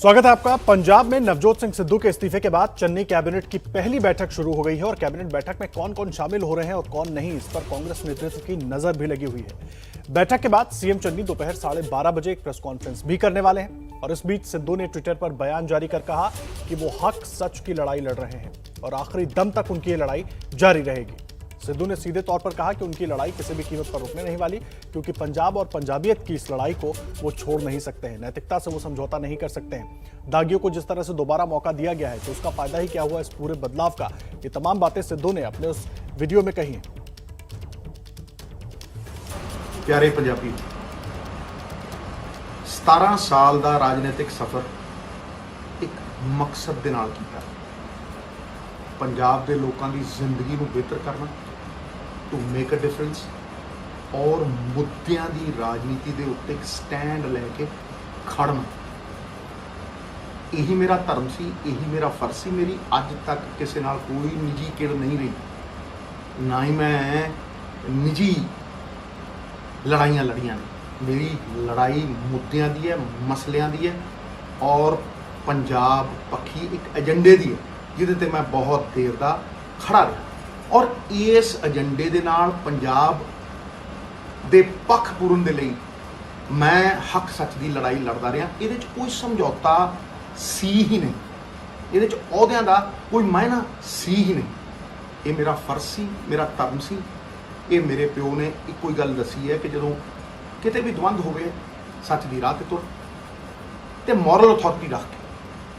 स्वागत है आपका। पंजाब में नवजोत सिंह सिद्धू के इस्तीफे के बाद चन्नी कैबिनेट की पहली बैठक शुरू हो गई है और कैबिनेट बैठक में कौन कौन शामिल हो रहे हैं और कौन नहीं, इस पर कांग्रेस नेतृत्व की नजर भी लगी हुई है। बैठक के बाद सीएम चन्नी दोपहर 12:30 बजे एक प्रेस कॉन्फ्रेंस भी करने वाले हैं और इस बीच सिद्धू ने ट्विटर पर बयान जारी कर कहा कि वो हक सच की लड़ाई लड़ रहे हैं और आखिरी दम तक उनकी ये लड़ाई जारी रहेगी। सिद्धू ने सीधे तौर पर कहा कि उनकी लड़ाई किसी भी कीमत पर रुकने नहीं वाली, क्योंकि पंजाब और पंजाबियत की इस लड़ाई को वो छोड़ नहीं सकते हैं। नैतिकता से वो समझौता नहीं कर सकते हैं। दागियों को जिस तरह से दोबारा मौका दिया गया है तो उसका फायदा ही क्या हुआ इस पूरे बदलाव का, ये तमाम बातें सिद्धू ने अपने उस वीडियो में कही हैं। प्यारे पंजाबी, 17 साल का राजनीतिक सफर एक मकसद दे नाल कीता। पंजाब के लोगों की जिंदगी को बेहतर करना, टू मेक अ डिफरेंस और मुद्दों की राजनीति के उत्ते एक स्टैंड लैके खड़ना। यही मेरा धर्म सी, यही मेरा फर्ज सी। मेरी अज तक किसी नाल कोई निजी किड़ नहीं रही, ना ही मैं निजी लड़ाइयाँ लड़ियाँ ने। मेरी लड़ाई मुद्दों की है, मसलियां की है और पंजाब पक्षी एक एजेंडे की है जिहदे ते मैं बहुत देर दा खड़ा रहा और इस एजेंडे दे नाल पंजाब दे पक्ष पूरन दे लई मैं हक सच की लड़ाई लड़दा रहा। इहदे च कोई समझौता सी ही नहीं, इहदे च अहुदियां दा कोई मायना सी ही नहीं। ये मेरा फर्ज सी, मेरा धर्म सी। ये मेरे प्यो ने इक्को ही गल दसी है कि जदों किते भी द्वंद होवे सच की राह ते तुर ते मॉरल अथॉरिटी रख के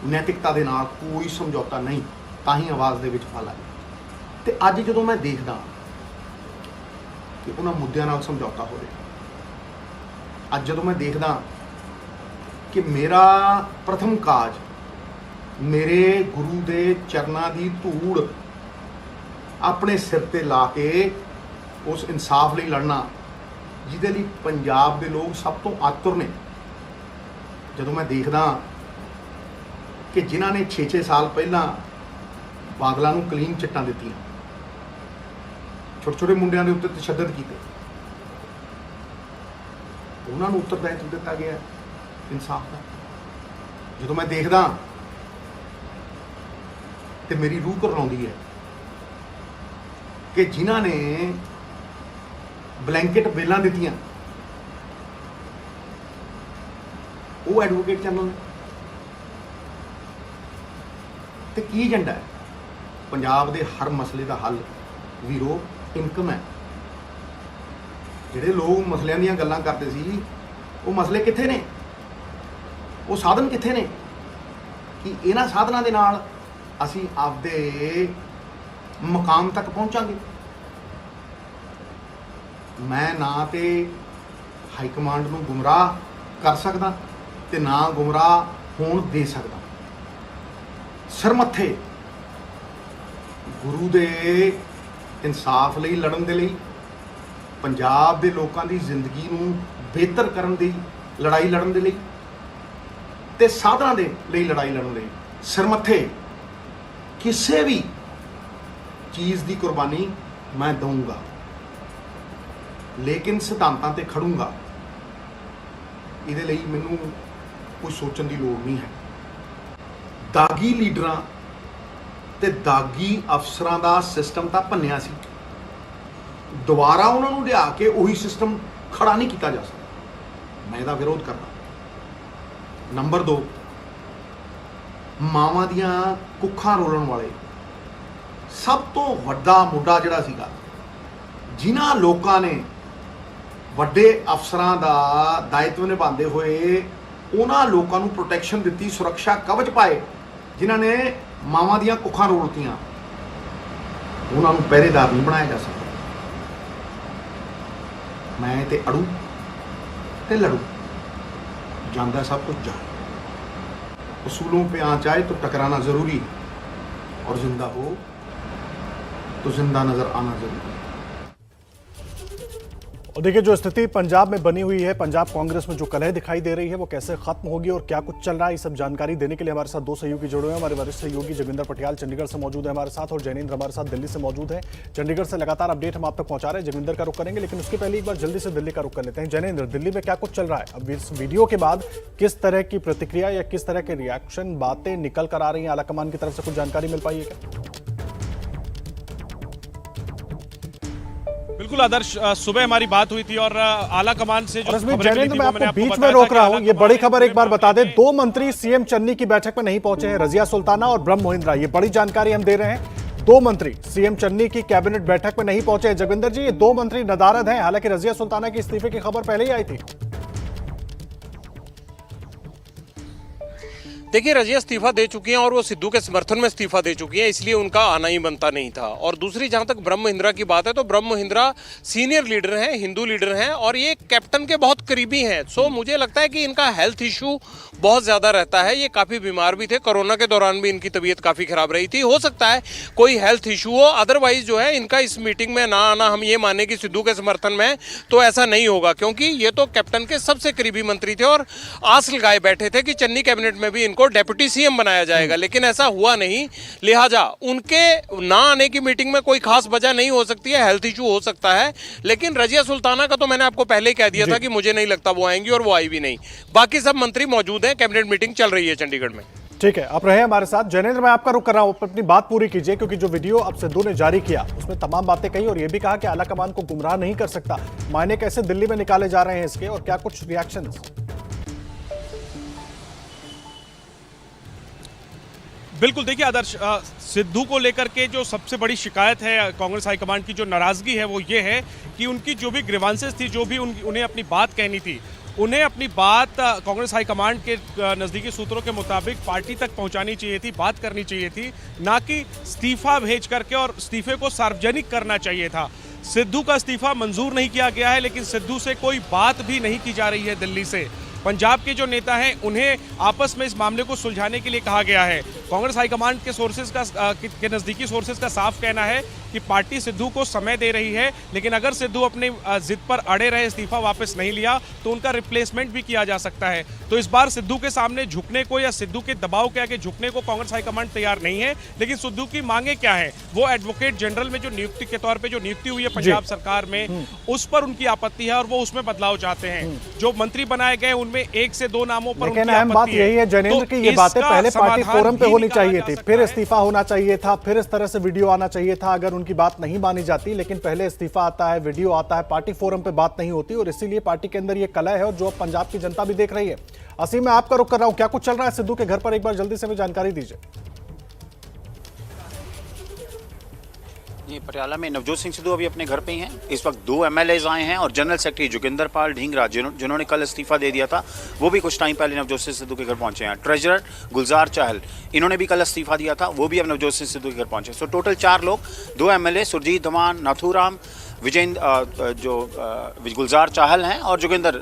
नैतिकता दे नाल कोई समझौता नहीं, तां ही आवाज़ दे विच फल आए। ते अज जदों मैं देखदा कि उन्हां मुद्दिआं नाल समझौता हो रहा, अज जदों मैं देखदा कि मेरा प्रथम काज मेरे गुरु दे चरनां दी धूड़ अपने सिर ते ला के उस इंसाफ लई लड़ना जिहदे लई पंजाब दे लोग सब तो आतुर ने, जदों मैं देखदा कि जिन्हां ने 6-6 साल पहलां बादलों नूं क्लीन चिट्टां दित्तियां, छोटे छोटे मुंडियां दे उत्ते तशद्दद कीते, उन्हां नूं उत्तरदायित्व दित्ता गया इंसाफ का। जदों मैं देखदा ते मेरी रूह करलाउंदी है कि जिन्हां ने ब्लैंकेट बेलां दित्तियां वो एडवोकेट जनरल ने। ते की एजेंडा है? पंजाब दे हर मसले का हल वीरो इनकम है। जिहड़े लोग मसलियां दीयां गल्लां करदे सी वो मसले कित्थे ने, वो साधन कित्थे ने कि इन्हां साधनां दे नाल असीं आपदे मुकाम तक पहुंचांगे। मैं ना ते हाईकमांड नूं गुमराह कर सकदा ते ना गुमराह होण दे सकदा। सरमथे गुरु दे इंसाफ लई लड़न दे लई, पंजाब दे लोकां दी जिंदगी नूं बेहतर करन दी लड़ाई लड़न दे लई ते साधनां दे लई लड़ाई लड़न लई सरमथे किसी भी चीज़ की कुर्बानी मैं दूंगा, लेकिन सिद्धांतां ते खड़ूंगा। इहदे लई मैनूं कोई सोचण दी लोड़ नहीं है। दागी लीडरां ते दागी अफसरां दा सिस्टम तां भन्निया सी, दोबारा उन्हां नूं लिया के उही सिस्टम खड़ा नहीं किया जा सकता। मैं इहदा विरोध करदा। नंबर 2, मावां दियां कुੱਖਾਂ रोलण वाले सब तो वड्डा मुद्दा जिहड़ा सीगा, जिन्हां लोकां ने वड्डे अफसरां दा दायित्व निभांदे होए उन्हां लोकां नूं प्रोटैक्शन दित्ती, सुरक्षा कवच पाए, जिन्हां ने मावां दियां कुੱਖਾਂ रोलतियां, उन्हां नूं पहरेदार नहीं बनाया जा सकता। मैं ते अड़ू ते लड़ू, जानदा सब कुछ जान। उसूलों पे आँच आए तो टकराना जरूरी है और जिंदा हो तो जिंदा नजर आना जरूरी है। और देखिए जो स्थिति पंजाब में बनी हुई है, पंजाब कांग्रेस में जो कलह दिखाई दे रही है वो कैसे खत्म होगी और क्या कुछ चल रहा है, ये सब जानकारी देने के लिए हमारे साथ दो सहयोगी जुड़े हुए हैं। हमारे वरिष्ठ सहयोगी जोगिंदर पटियाल चंडीगढ़ से मौजूद है हमारे साथ और जैनेंद्र हमारे साथ दिल्ली से मौजूद है। चंडीगढ़ से लगातार अपडेट हम आप तक पहुंचा रहे हैं, जोगिंदर का रुख करेंगे, लेकिन उसके पहले एक बार जल्दी से दिल्ली का रुख कर लेते हैं। जैनेंद्र, दिल्ली में क्या कुछ चल रहा है अब इस वीडियो के बाद? किस तरह की प्रतिक्रिया या किस तरह के रिएक्शन, बातें निकल कर आ रही हैं आलाकमान की तरफ से, कुछ जानकारी मिल पाई है क्या? बिल्कुल आदर्श, सुबह हमारी बात हुई थी और आला कमान से जो खबरें मिली जैनेंद्र, थी, मैं वो मैंने आपको आपको बीच में बताया रोक था रहा कि हूं। ये बड़ी खबर एक बार बता दें, में 2 मंत्री सीएम चन्नी की बैठक में नहीं पहुंचे हैं, रजिया सुल्ताना और ब्रह्म मोहिंद्रा। ये बड़ी जानकारी हम दे रहे हैं। 2 मंत्री सीएम चन्नी की कैबिनेट बैठक में नहीं पहुंचे हैं। जोगिंदर जी, ये 2 मंत्री नदारद हैं, हालांकि रजिया सुल्ताना के इस्तीफे की खबर पहले ही आई थी। देखिए, रजिया इस्तीफा दे चुकी हैं और वो सिद्धू के समर्थन में इस्तीफा दे चुकी हैं, इसलिए उनका आना ही बनता नहीं था। और दूसरी, जहां तक ब्रह्म महिंद्रा की बात है, तो ब्रह्म महिंद्रा सीनियर लीडर हैं, हिंदू लीडर हैं और ये कैप्टन के बहुत करीबी हैं। सो मुझे लगता है कि इनका हेल्थ इशू बहुत ज़्यादा रहता है। ये काफ़ी बीमार भी थे, कोरोना के दौरान भी इनकी तबीयत काफ़ी खराब रही थी। हो सकता है कोई हेल्थ इशू हो, अदरवाइज जो है इनका इस मीटिंग में ना आना, हम ये माने कि सिद्धू के समर्थन में, तो ऐसा नहीं होगा, क्योंकि ये तो कैप्टन के सबसे करीबी मंत्री थे और आस लगाए बैठे थे कि चन्नी कैबिनेट में भी इनको डेप्यूटी सीएम बनाया जाएगा, लेकिन ऐसा हुआ नहीं। लिहाजा उनके ना आने की मीटिंग में कोई खास वजह नहीं हो सकती है, हेल्थ इशू हो सकता है। लेकिन रजिया सुल्ताना का तो मैंने आपको पहले ही कह दिया था कि मुझे नहीं लगता वो आएंगी, और वो आई भी नहीं। बाकी सब मंत्री मौजूद हैं, कैबिनेट मीटिंग चल रही है चंडीगढ़ में। ठीक है, आप रहे हमारे साथ। जैनेंद्र, मैं आपका रुख कर रहा हूं, अपनी बात पूरी कीजिए, क्योंकि जो वीडियो अब सिद्धू ने जारी किया उसमें तमाम बातें कही और यह भी कहा कि आलाकमान को गुमराह नहीं कर सकता। मायने कैसे दिल्ली में निकाले जा रहे हैं इसके, और क्या कुछ रिएक्शंस? बिल्कुल, देखिए आदर्श, सिद्धू को लेकर के जो सबसे बड़ी शिकायत है कांग्रेस हाईकमांड की, जो नाराजगी है, वो ये है कि उनकी जो भी ग्रीवांसेस थी, जो भी उन्हें अपनी बात कहनी थी, उन्हें अपनी बात कांग्रेस हाईकमांड के नज़दीकी सूत्रों के मुताबिक पार्टी तक पहुंचानी चाहिए थी, बात करनी चाहिए थी, ना कि इस्तीफा भेज करके, और इस्तीफे को सार्वजनिक करना चाहिए था। सिद्धू का इस्तीफा मंजूर नहीं किया गया है, लेकिन सिद्धू से कोई बात भी नहीं की जा रही है दिल्ली से। पंजाब के जो नेता हैं, उन्हें आपस में इस मामले को सुलझाने के लिए कहा गया है। कांग्रेस हाईकमांड के सोर्सेज के नज़दीकी सोर्सेज का साफ कहना है कि पार्टी सिद्धू को समय दे रही है, लेकिन अगर सिद्धू अपने जिद पर अड़े रहे, इस्तीफा वापस नहीं लिया, तो उनका रिप्लेसमेंट भी किया जा सकता है। तो इस बार सिद्धू के सामने झुकने को या सिद्धू के दबाव के आगे झुकने को कांग्रेस हाईकमांड तैयार नहीं है। लेकिन सिद्धू की मांगे क्या है? वो एडवोकेट जनरल में जो नियुक्ति के तौर पर जो नियुक्ति हुई है पंजाब सरकार में, उस पर उनकी आपत्ति है और वो उसमें बदलाव चाहते हैं। जो मंत्री बनाए गए उनमें 1 से 2 नामों पर लेकिन अहम बात यही है जैनेंद्र की ये बातें पहले पार्टी फोरम पे होनी चाहिए थी, फिर इस्तीफा होना चाहिए था, फिर इस तरह से वीडियो आना चाहिए था अगर उनकी बात नहीं मानी जाती। लेकिन पहले इस्तीफा आता है, वीडियो आता है, पार्टी फोरम पे बात नहीं होती, और इसीलिए पार्टी के अंदर ये कलह है और जो पंजाब की जनता भी देख रही है। असीम, मैं आपका रुख कर रहा हूं, क्या कुछ चल रहा है सिद्धू के घर पर, एक बार जल्दी से हमें जानकारी दीजिए। ये पटियाला में नवजोत सिंह सिद्धू अभी अपने घर पे ही हैं। इस वक्त 2 एमएलएज आए हैं और जनरल सेक्रेटरी जोगिंदर पाल ढींगरा, जिन्होंने कल इस्तीफा दे दिया था, वो भी कुछ टाइम पहले नवजोत सिंह सिद्धू के घर पहुंचे हैं। ट्रेजरर गुलजार चाहल, इन्होंने भी कल इस्तीफा दिया था, वो भी अब नवजोत सिंह सिद्धू के घर पहुंचे। सो टोटल 4 लोग, 2 एमएलए सुरजीत धमान, नाथूराम, विजेंद्र, जो गुलजार चाहल हैं, और जोगिंदर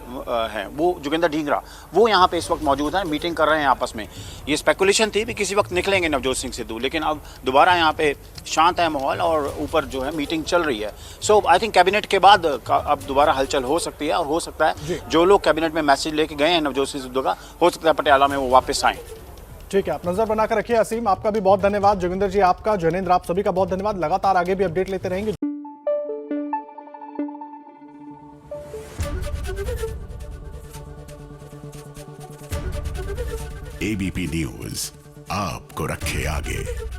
हैं, वो जोगिंदर ढींगरा, वो यहाँ पे इस वक्त मौजूद हैं, मीटिंग कर रहे हैं आपस में। ये स्पेकुलेशन थी कि किसी वक्त निकलेंगे नवजोत सिंह सिद्धू, लेकिन अब दोबारा यहाँ पे शांत है माहौल और ऊपर जो है मीटिंग चल रही है। सो आई थिंक कैबिनेट के बाद अब दोबारा हलचल हो सकती है, और हो सकता है जो लोग कैबिनेट में मैसेज लेके गए हैं नवजोत सिंह सिद्धू का, हो सकता है पटियाला में वो वापस आएँ। ठीक है, आप नजर बनाकर रखिए। असीम, आपका भी बहुत धन्यवाद। जोगिंदर जी आपका, जैनेंद्र आप सभी का बहुत धन्यवाद। लगातार आगे भी अपडेट लेते रहेंगे। एबीपी न्यूज आपको रखे आगे।